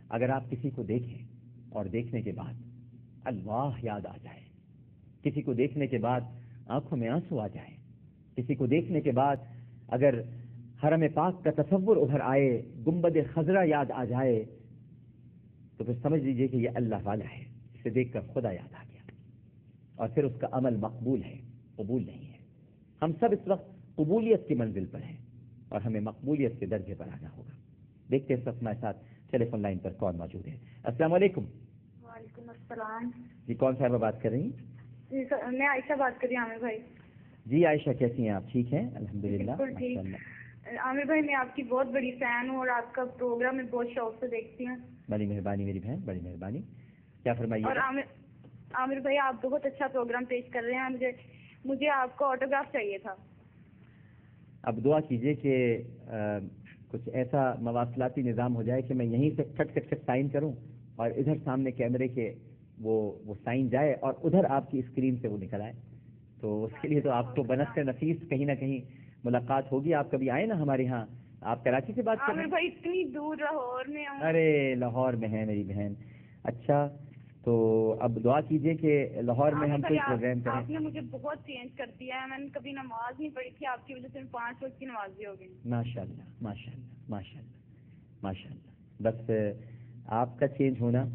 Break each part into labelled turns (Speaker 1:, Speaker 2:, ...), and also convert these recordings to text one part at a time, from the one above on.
Speaker 1: اگر آپ کسی کو دیکھیں اور دیکھنے کے بعد اللہ یاد آ جائے، کسی کو دیکھنے کے بعد آنکھوں میں آنسو آ جائے، کسی کو دیکھنے کے بعد اگر حرم پاک کا تصور ابھر آئے، گنبد خضرا یاد آ جائے، تو پھر سمجھ لیجئے کہ یہ اللہ والا ہے، اسے دیکھ کر خدا یاد آ گیا، اور پھر اس کا عمل مقبول ہے، قبول نہیں ہے۔ ہم سب اس وقت قبولیت کی منزل پر ہیں اور ہمیں مقبولیت کے درجے پر آنا ہوگا۔ دیکھتے ہیں اس ہمارے ساتھ ٹیلی فون لائن پر کون موجود ہے۔ السلام علیکم۔
Speaker 2: وعلیکم السلام
Speaker 1: جی کون صاحبہ بات کر رہی ہیں؟
Speaker 2: جی سر میں عائشہ بات کر رہی ہوں عامر بھائی۔
Speaker 1: جی عائشہ کیسی ہیں آپ؟ ٹھیک ہیں الحمدللہ
Speaker 2: بالکل ٹھیک۔ عامر بھائی میں آپ کی بہت بڑی فین ہوں اور آپ کا پروگرام میں بہت شوق سے دیکھتی ہوں۔
Speaker 1: بڑی مہربانی میری بہن، بڑی مہربانی، کیا فرمائیے؟
Speaker 2: اور عامر بھائی آپ بہت اچھا پروگرام پیش کر رہے ہیں، مجھے آپ کو آٹوگراف چاہیے تھا۔
Speaker 1: اب دعا کیجئے کہ کچھ ایسا مواصلاتی نظام ہو جائے کہ میں یہیں سے کھٹ کھٹ کھٹ سائن کروں اور ادھر سامنے کیمرے کے وہ سائن جائے اور ادھر آپ کی اسکرین سے وہ نکل آئے، تو اس کے لیے تو آپ کو بنفس نفیس کہیں نہ کہیں ملاقات ہوگی۔ آپ کبھی آئے نا ہمارے ہاں۔ آپ کراچی سے بات کر رہے ہیں؟
Speaker 2: عامر بھائی اتنی دور لاہور میں ہوں۔
Speaker 1: ارے لاہور میں ہے میری بہن، اچھا تو اب دعا کیجئے کہ لاہور میں ہم کوئی پروگرام کریں۔
Speaker 2: آپ نے مجھے بہت چینج کر دیا ہے، میں نے کبھی نماز نہیں پڑھی تھی، آپ کی وجہ سے میں 5 وقت کی نمازی ہو گئی۔
Speaker 1: ماشاء اللہ ماشاء اللہ ماشاء اللہ ماشاء اللہ۔ بس آپ کا چینج ہونا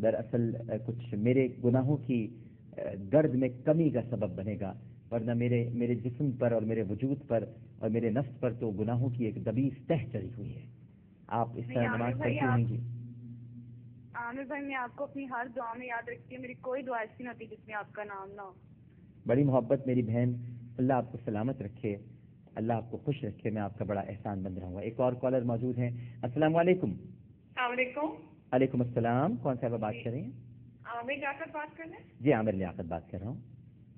Speaker 1: دراصل کچھ میرے گناہوں کی گرد میں کمی کا سبب بنے گا، ورنہ میرے جسم پر اور میرے وجود پر اور میرے نفس پر تو گناہوں کی ایک دبیز تہ چڑھی ہوئی ہے۔ آپ اس طرح نماز پڑھتی رہیں گی؟
Speaker 2: عامر بھائی میں آپ کو اپنی ہر دعا میں یاد رکھتی ہوں، میری کوئی دعا ایسی نہ ہوتی جس میں آپ کا نام نہ ہو۔
Speaker 1: بڑی محبت میری بہن، اللہ آپ کو سلامت رکھے، اللہ آپ کو خوش رکھے، میں آپ کا بڑا احسان بند رہوں گا۔ ایک اور کالر موجود ہیں۔ السلام علیکم۔
Speaker 2: السلام علیکم۔
Speaker 1: وعلیکم السلام، کون صاحبہ بات کر رہی ہیں؟
Speaker 2: عامر لیاقت بات کر رہے ہیں؟
Speaker 1: جی عامر لیاقت بات کر رہا ہوں۔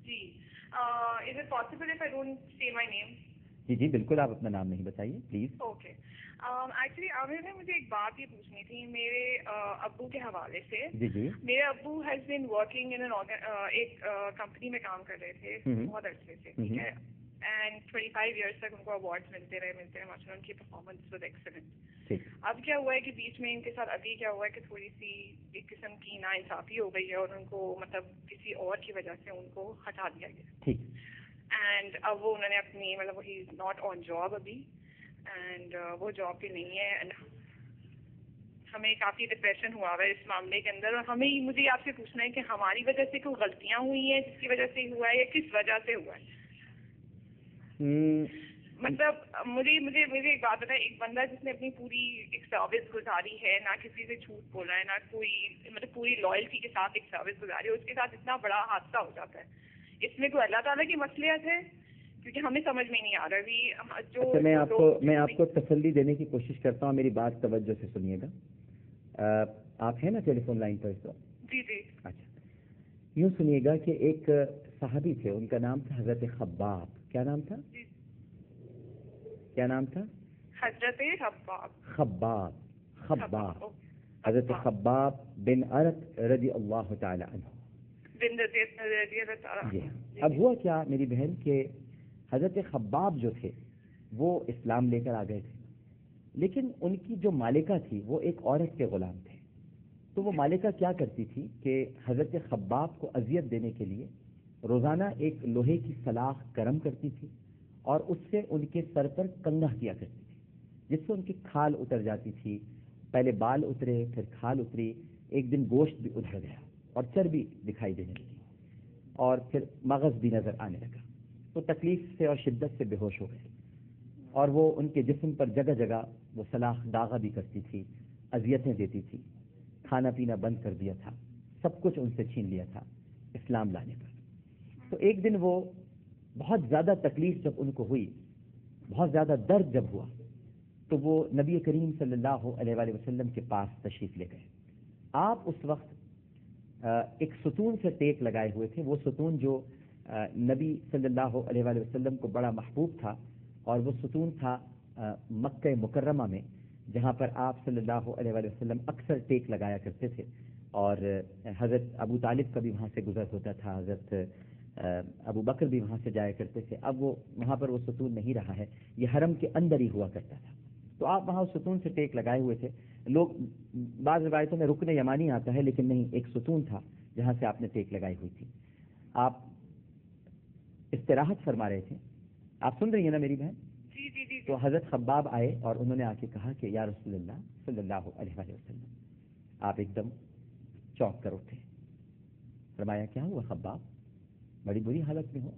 Speaker 2: جی is it possible if I don't say my نیم؟
Speaker 1: جی جی بالکل، آپ اپنا نام نہیں بتائیے پلیز۔
Speaker 2: اوکے ایکچولی عامر بھائی مجھے ایک بات یہ پوچھنی تھی میرے ابو کے حوالے سے۔
Speaker 1: جی جی۔
Speaker 2: میرے ابو ہیز بین ورکنگ ان ایک کمپنی میں کام کر رہے تھے بہت عرصے سے، ٹھیک ہے، اینڈ 25 ایئرس تک ان کو اوارڈ ملتے رہے ماشاء اللہ، ان کی پرفارمنس واز ایکسلنٹ۔ اب کیا ہوا ہے کہ بیچ میں ان کے ساتھ ابھی کیا ہوا ہے کہ تھوڑی سی ایک قسم کی ناانصافی ہو گئی ہے اور ان کو مطلب کسی اور کی وجہ سے ان کو ہٹا دیا گیا، اینڈ اب وہ انہوں نے اپنی مطلب ہی از ناٹ آن جاب ابھی، اینڈ وہ جاب پہ نہیں ہے، اینڈ ہمیں کافی ڈپریشن ہوا ہے اس معاملے کے اندر، اور مجھے آپ سے پوچھنا ہے کہ ہماری وجہ سے کوئی غلطیاں ہوئی ہیں جس کی وجہ سے ہوا ہے یا کس وجہ سے ہوا ہے؟ مطلب مجھے ایک بات بتائیں، ایک بندہ جس نے اپنی پوری ایک سروس گزاری ہے، نہ کسی سے جھوٹ بولا ہے، نہ کوئی مطلب پوری لائلٹی کے ساتھ ایک سروس گزاری ہے، اس کے ساتھ اتنا بڑا حادثہ ہو جاتا ہے، اس میں کوئی اللہ تعالیٰ کی مصلحت ہے؟ کیونکہ ہمیں سمجھ میں نہیں آ رہا ابھی جو
Speaker 1: میں آپ کو تسلی دینے کی کوشش کرتا ہوں، میری بات توجہ سے سنیے گا۔ آپ ہیں نا ٹیلی فون لائن پر اس وقت؟
Speaker 2: جی جی۔
Speaker 1: اچھا یوں سنیے گا کہ ایک صحابی تھے، ان کا نام تھا حضرت خباب۔ کیا نام تھا؟ کیا نام تھا؟
Speaker 2: حضرت
Speaker 1: خباب۔ حضرت خباب بن ارت رضی اللہ تعالی عنہ۔ جی اب ہوا کیا میری بہن کہ حضرت خباب جو تھے وہ اسلام لے کر آ گئے تھے، لیکن ان کی جو مالکہ تھی وہ ایک عورت کے غلام تھے، تو وہ مالکہ کیا کرتی تھی کہ حضرت خباب کو اذیت دینے کے لیے روزانہ ایک لوہے کی سلاخ گرم کرتی تھی اور اس سے ان کے سر پر کنگھا کیا کرتی تھی، جس سے ان کی کھال اتر جاتی تھی، پہلے بال اترے پھر کھال اتری، ایک دن گوشت بھی ادھر گیا اور چربی دکھائی دینے لگی اور پھر مغز بھی نظر آنے لگا، تو تکلیف سے اور شدت سے بے ہوش ہو گئے، اور وہ ان کے جسم پر جگہ جگہ وہ سلاخ داغا بھی کرتی تھی، اذیتیں دیتی تھی، کھانا پینا بند کر دیا تھا، سب کچھ ان سے چھین لیا تھا اسلام لانے پر۔ تو ایک دن وہ بہت زیادہ تکلیف جب ان کو ہوئی، بہت زیادہ درد جب ہوا، تو وہ نبی کریم صلی اللہ علیہ وآلہ وسلم کے پاس تشریف لے گئے۔ آپ اس وقت ایک ستون سے ٹیک لگائے ہوئے تھے، وہ ستون جو نبی صلی اللہ علیہ وآلہ وسلم کو بڑا محبوب تھا، اور وہ ستون تھا مکہ مکرمہ میں، جہاں پر آپ صلی اللہ علیہ وآلہ وسلم اکثر ٹیک لگایا کرتے تھے، اور حضرت ابو طالب کا بھی وہاں سے گزر ہوتا تھا، حضرت ابو بکر بھی وہاں سے جایا کرتے تھے۔ اب وہ وہاں پر وہ ستون نہیں رہا ہے، یہ حرم کے اندر ہی ہوا کرتا تھا، تو آپ وہاں اس ستون سے ٹیک لگائے ہوئے تھے۔ لوگ بعض روایتوں میں رکن یمانی آتا ہے، لیکن نہیں، ایک ستون تھا جہاں سے آپ نے ٹیک لگائی ہوئی تھی. آپ استراحت فرما رہے تھے. آپ سن رہی ہیں نا میری بہن؟
Speaker 2: جی جی جی.
Speaker 1: تو حضرت خباب آئے اور انہوں نے آ کے کہا کہ یا رسول اللہ صلی اللہ علیہ وسلم. آپ ایک دم چونک کر اٹھے. فرمایا کیا ہوا خباب؟ بڑی بری حالت میں ہو،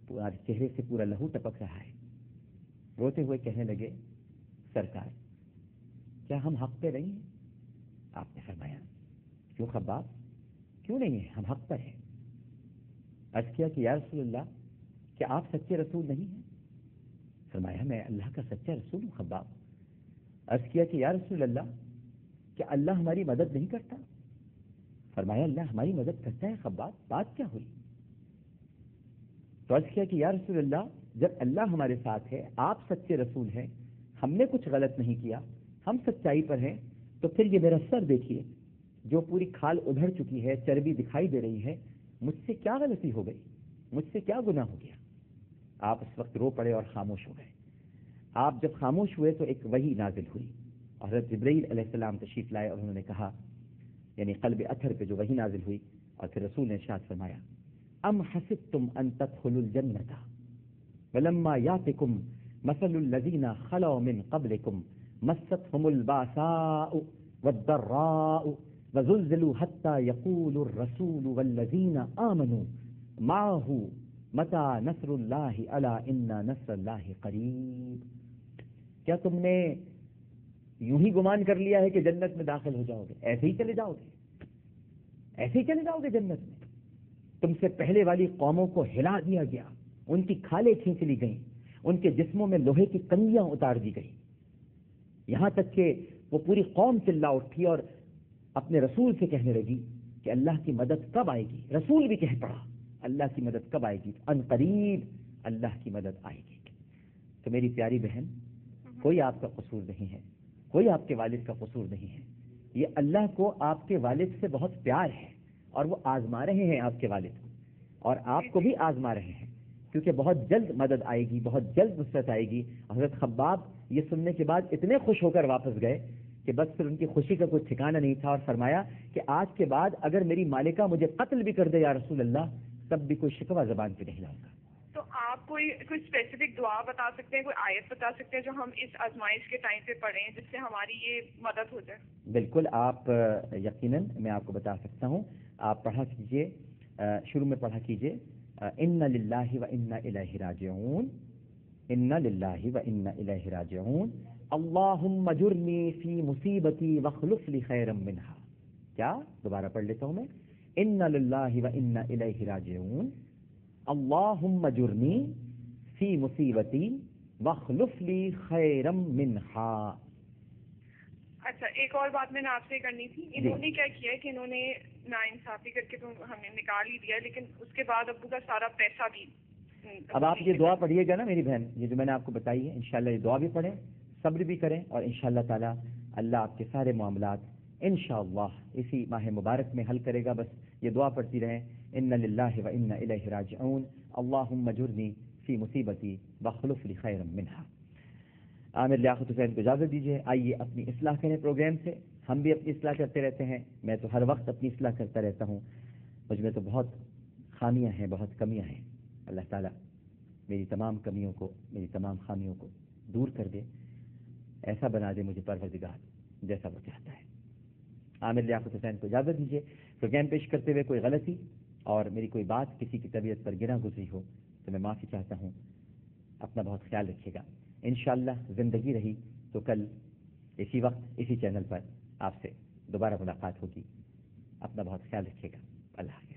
Speaker 1: پورا چہرے سے پورا لہو ٹپک رہا ہے. روتے ہوئے کہنے لگے سرکار کیا ہم حق پہ نہیں ہیں؟ آپ نے فرمایا کیوں خباب، کیوں نہیں ہیں، ہم حق پر ہیں. عرض کیا کہ یا رسول اللہ کیا آپ سچے رسول نہیں ہیں؟ فرمایا میں اللہ کا سچا رسول ہوں خباب. عرض کیا کہ یا رسول اللہ کیا اللہ ہماری مدد نہیں کرتا؟ فرمایا اللہ ہماری مدد کرتا ہے خباب. بات کیا ہوئی؟ تو عرض کیا کہ یا رسول اللہ جب اللہ ہمارے ساتھ ہے، آپ سچے رسول ہیں، ہم نے کچھ غلط نہیں کیا، ہم سچائی پر ہیں، تو پھر یہ میرا سر دیکھیے جو پوری کھال ادھڑ چکی ہے، چربی دکھائی دے رہی ہے، مجھ سے کیا غلطی ہو گئی، مجھ سے کیا گناہ ہو گیا؟ آپ اس وقت رو پڑے اور خاموش ہو گئے. آپ جب خاموش ہوئے تو ایک وحی نازل ہوئی. حضرت جبرائیل علیہ السلام تشریف لائے اور انہوں نے کہا، یعنی قلب اطہر پہ جو وحی نازل ہوئی، اور پھر رسول نے ارشاد فرمایا ام حسبتم ان تدخلوا الجنة ولما ياتكم مثل الذين خلوا من قبلكم مستهم الباساء والضراء وزلزلوا حتى يقول الرسول والذين آمنوا معه متى نصر الله الا ان نصر الله قریب. کیا تم نے یوں ہی گمان کر لیا ہے کہ جنت میں داخل ہو جاؤ گے؟ ایسے ہی چلے جاؤ گے، ایسے ہی چلے جاؤ گے جنت میں؟ تم سے پہلے والی قوموں کو ہلا دیا گیا، ان کی کھالیں کھینچ لی گئیں، ان کے جسموں میں لوہے کی کنگیاں اتار دی گئی، یہاں تک کہ وہ پوری قوم چلا اٹھی اور اپنے رسول سے کہنے لگی کہ اللہ کی مدد کب آئے گی. رسول بھی کہہ پڑا اللہ کی مدد کب آئے گی؟ ان قریب اللہ کی مدد آئے گی. تو میری پیاری بہن، کوئی آپ کا قصور نہیں ہے، کوئی آپ کے والد کا قصور نہیں ہے. یہ اللہ کو آپ کے والد سے بہت پیار ہے اور وہ آزما رہے ہیں آپ کے والد کو، اور آپ کو بھی آزما رہے ہیں، کیونکہ بہت جلد مدد آئے گی، بہت جلد نصرت آئے گی. حضرت خباب یہ سننے کے بعد اتنے خوش ہو کر واپس گئے کہ بس پھر ان کی خوشی کا کوئی ٹھکانہ نہیں تھا، اور فرمایا کہ آج کے بعد اگر میری مالکہ مجھے قتل بھی کر دے یا رسول اللہ تب بھی کوئی شکوہ زبان پہ نہیں لاؤں گا.
Speaker 2: تو آپ کوئی اسپیسیفک دعا بتا سکتے ہیں، کوئی آیت بتا سکتے ہیں جو ہم اس آزمائش کے ٹائم پہ پڑھیں جس سے ہماری یہ مدد ہو جائے؟
Speaker 1: بالکل، آپ یقیناً میں آپ کو بتا سکتا ہوں. آپ پڑھا کیجئے، شروع میں پڑھا کیجئے ان للہ و انا الیہ راجعون، ان للہ و انا الیہ راجعون، اللہم اجرنی فی مصیبتی واخلف لی خیرا منہا. کیا؟ دوبارہ پڑھ لیتا ہوں میں. ان للہ و انا الیہ راجعون، اللہم اجرنی فی مصیبتی واخلف لی خیرا منہا.
Speaker 2: اچھا، ایک اور بات میں نے آپ سے کرنی تھی. انہوں نے کیا کیا ہے کہ انہوں نے ناانصافی کر کے تو ہمیں نکال ہی دیا، لیکن اس کے بعد ابو کا سارا پیسہ بھی.
Speaker 1: اب آپ یہ دعا پڑھیے گا نا میری بہن، یہ جو میں نے آپ کو بتائی ہے، انشاءاللہ یہ دعا بھی پڑھیں، صبر بھی کریں، اور انشاءاللہ تعالی اللہ آپ کے سارے معاملات انشاءاللہ اسی ماہ مبارک میں حل کرے گا. بس یہ دعا پڑھتی رہیں، ان للہ و انا الیہ راجعون، اللہم اجرنی فی مصیبتی واخلف لی خیرا منہا. عامر لیاقت حسین کو اجازت دیجیے. آئیے اپنی اصلاح کریں پروگرام سے. ہم بھی اپنی اصلاح کرتے رہتے ہیں، میں تو ہر وقت اپنی اصلاح کرتا رہتا ہوں. مجھ میں تو بہت خامیاں ہیں، بہت کمیاں ہیں. اللہ تعالیٰ میری تمام کمیوں کو، میری تمام خامیوں کو دور کر دے، ایسا بنا دے مجھے پروردگار جیسا وہ چاہتا ہے. عامر لیاقت حسین کو اجازت دیجیے. پروگرام پیش کرتے ہوئے کوئی غلطی اور میری کوئی بات کسی کی طبیعت پر گرا گزری ہو تو میں معافی چاہتا ہوں. اپنا بہت خیال رکھیے گا. انشاءاللہ زندگی رہی تو کل اسی وقت اسی چینل پر آپ سے دوبارہ ملاقات ہوگی. اپنا بہت خیال رکھیے گا. اللہ حافظ.